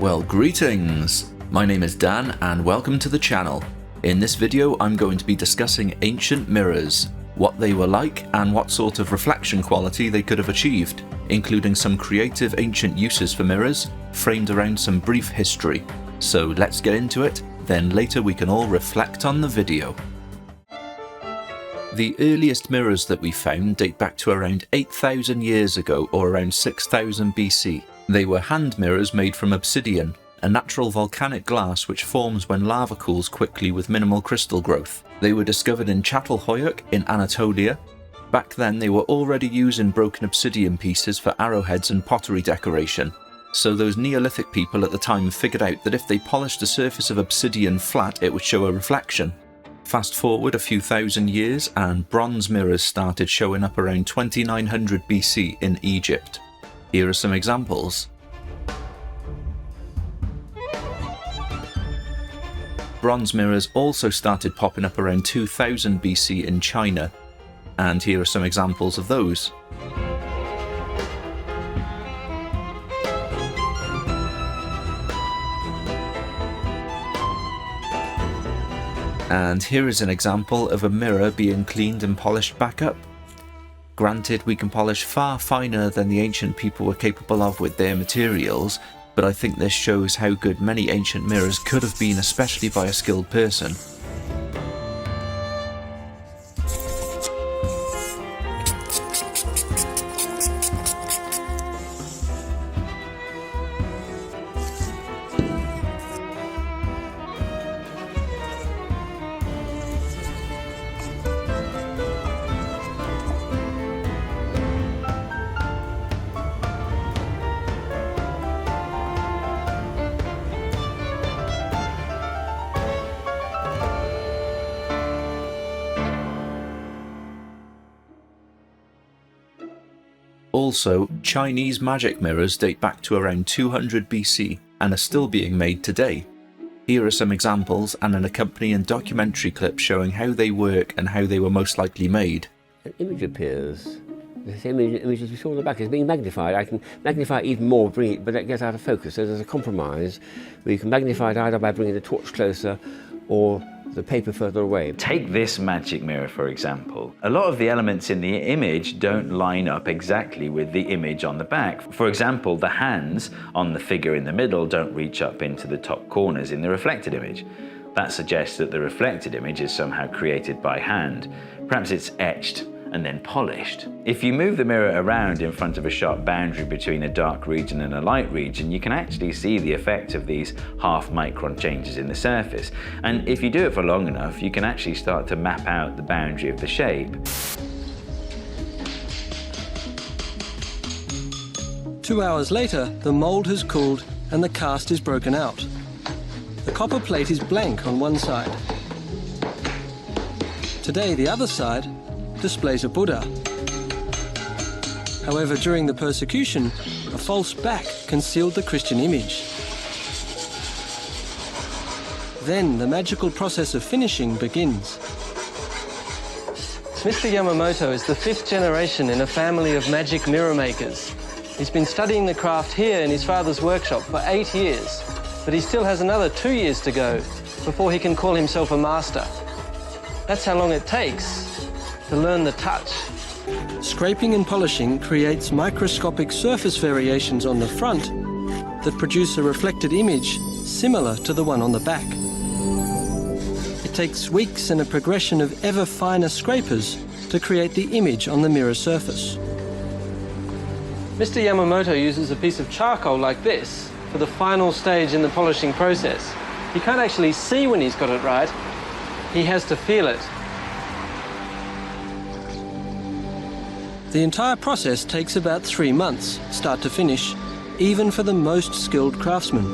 Well, greetings! My name is Dan and welcome to the channel. In this video I'm going to be discussing ancient mirrors, what they were like and what sort of reflection quality they could have achieved, including some creative ancient uses for mirrors, framed around some brief history. So let's get into it, then later we can all reflect on the video. The earliest mirrors that we found date back to around 8,000 years ago or around 6000 BC. They were hand mirrors made from obsidian, a natural volcanic glass which forms when lava cools quickly with minimal crystal growth. They were discovered in Çatalhöyük in Anatolia. Back then they were already using broken obsidian pieces for arrowheads and pottery decoration. So those Neolithic people at the time figured out that if they polished the surface of obsidian flat it would show a reflection. Fast forward a few thousand years and bronze mirrors started showing up around 2900 BC in Egypt. Here are some examples. Bronze mirrors also started popping up around 2000 BC in China, and here are some examples of those. And here is an example of a mirror being cleaned and polished back up. Granted, we can polish far finer than the ancient people were capable of with their materials, but I think this shows how good many ancient mirrors could have been, especially by a skilled person. Also, Chinese magic mirrors date back to around 200 BC and are still being made today. Here are some examples and an accompanying documentary clip showing how they work and how they were most likely made. An image appears. The same image as we saw on the back is being magnified. I can magnify it even more, bring it, but it gets out of focus. So there's a compromise where you can magnify it either by bringing the torch closer or the paper further away. Take this magic mirror for example. A lot of the elements in the image don't line up exactly with the image on the back. For example, the hands on the figure in the middle don't reach up into the top corners in the reflected image. That suggests that the reflected image is somehow created by hand. Perhaps it's etched and then polished. If you move the mirror around in front of a sharp boundary between a dark region and a light region, you can actually see the effect of these half-micron changes in the surface. And if you do it for long enough, you can actually start to map out the boundary of the shape. 2 hours later, the mould has cooled and the cast is broken out. The copper plate is blank on one side. Today, the other side displays a Buddha. However, during the persecution, a false back concealed the Christian image. Then the magical process of finishing begins. Mr. Yamamoto is the 5th generation in a family of magic mirror makers. He's been studying the craft here in his father's workshop for 8 years, but he still has another 2 years to go before he can call himself a master. That's how long it takes to learn the touch. Scraping and polishing creates microscopic surface variations on the front that produce a reflected image similar to the one on the back. It takes weeks and a progression of ever finer scrapers to create the image on the mirror surface. Mr. Yamamoto uses a piece of charcoal like this for the final stage in the polishing process. He can't actually see when he's got it right, he has to feel it. The entire process takes about 3 months, start to finish, even for the most skilled craftsmen.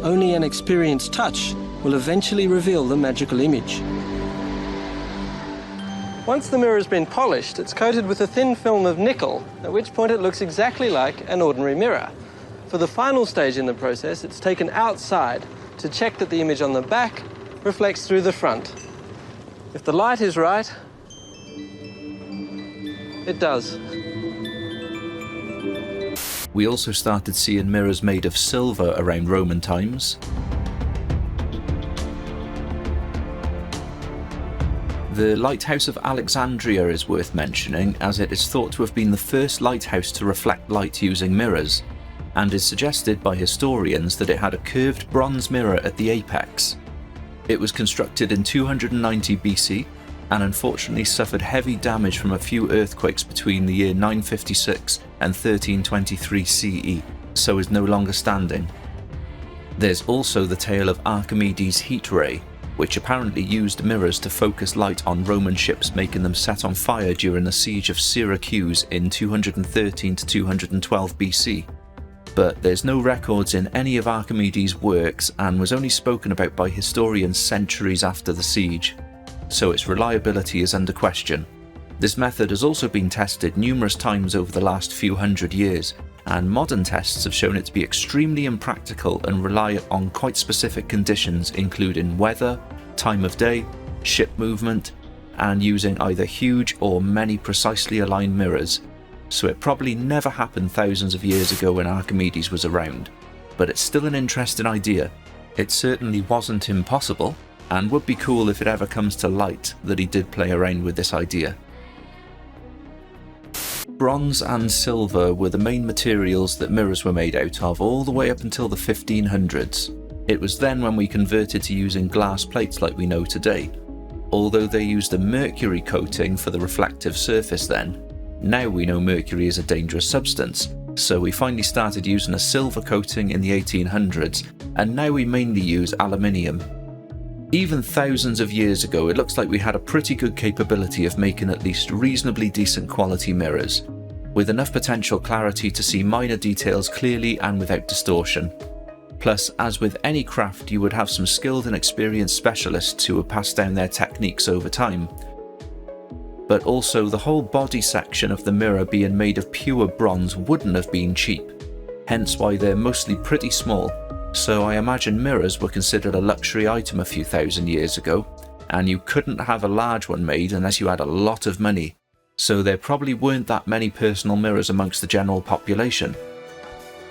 Only an experienced touch will eventually reveal the magical image. Once the mirror has been polished, it's coated with a thin film of nickel, at which point it looks exactly like an ordinary mirror. For the final stage in the process, it's taken outside to check that the image on the back reflects through the front. If the light is right, it does. We also started seeing mirrors made of silver around Roman times. The Lighthouse of Alexandria is worth mentioning, as it is thought to have been the first lighthouse to reflect light using mirrors, and is suggested by historians that it had a curved bronze mirror at the apex. It was constructed in 290 BC, and unfortunately suffered heavy damage from a few earthquakes between the year 956 and 1323 CE, so is no longer standing. There's also the tale of Archimedes' heat ray, which apparently used mirrors to focus light on Roman ships, making them set on fire during the siege of Syracuse in 213 to 212 BC. But there's no records in any of Archimedes' works and was only spoken about by historians centuries after the siege, so its reliability is under question. This method has also been tested numerous times over the last few hundred years, and modern tests have shown it to be extremely impractical and rely on quite specific conditions, including weather, time of day, ship movement, and using either huge or many precisely aligned mirrors. So it probably never happened thousands of years ago when Archimedes was around, but it's still an interesting idea. It certainly wasn't impossible, and would be cool if it ever comes to light that he did play around with this idea. Bronze and silver were the main materials that mirrors were made out of all the way up until the 1500s. It was then when we converted to using glass plates like we know today. Although they used a mercury coating for the reflective surface then, now we know mercury is a dangerous substance, so we finally started using a silver coating in the 1800s, and now we mainly use aluminium. Even thousands of years ago, it looks like we had a pretty good capability of making at least reasonably decent quality mirrors, with enough potential clarity to see minor details clearly and without distortion. Plus, as with any craft, you would have some skilled and experienced specialists who would pass down their techniques over time. But also, the whole body section of the mirror being made of pure bronze wouldn't have been cheap, hence why they're mostly pretty small. So I imagine mirrors were considered a luxury item a few thousand years ago, and you couldn't have a large one made unless you had a lot of money. So there probably weren't that many personal mirrors amongst the general population.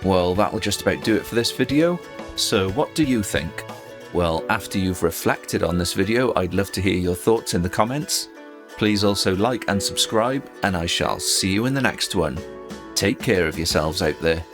Well, that'll just about do it for this video. So what do you think? Well, after you've reflected on this video, I'd love to hear your thoughts in the comments. Please also like and subscribe, and I shall see you in the next one. Take care of yourselves out there.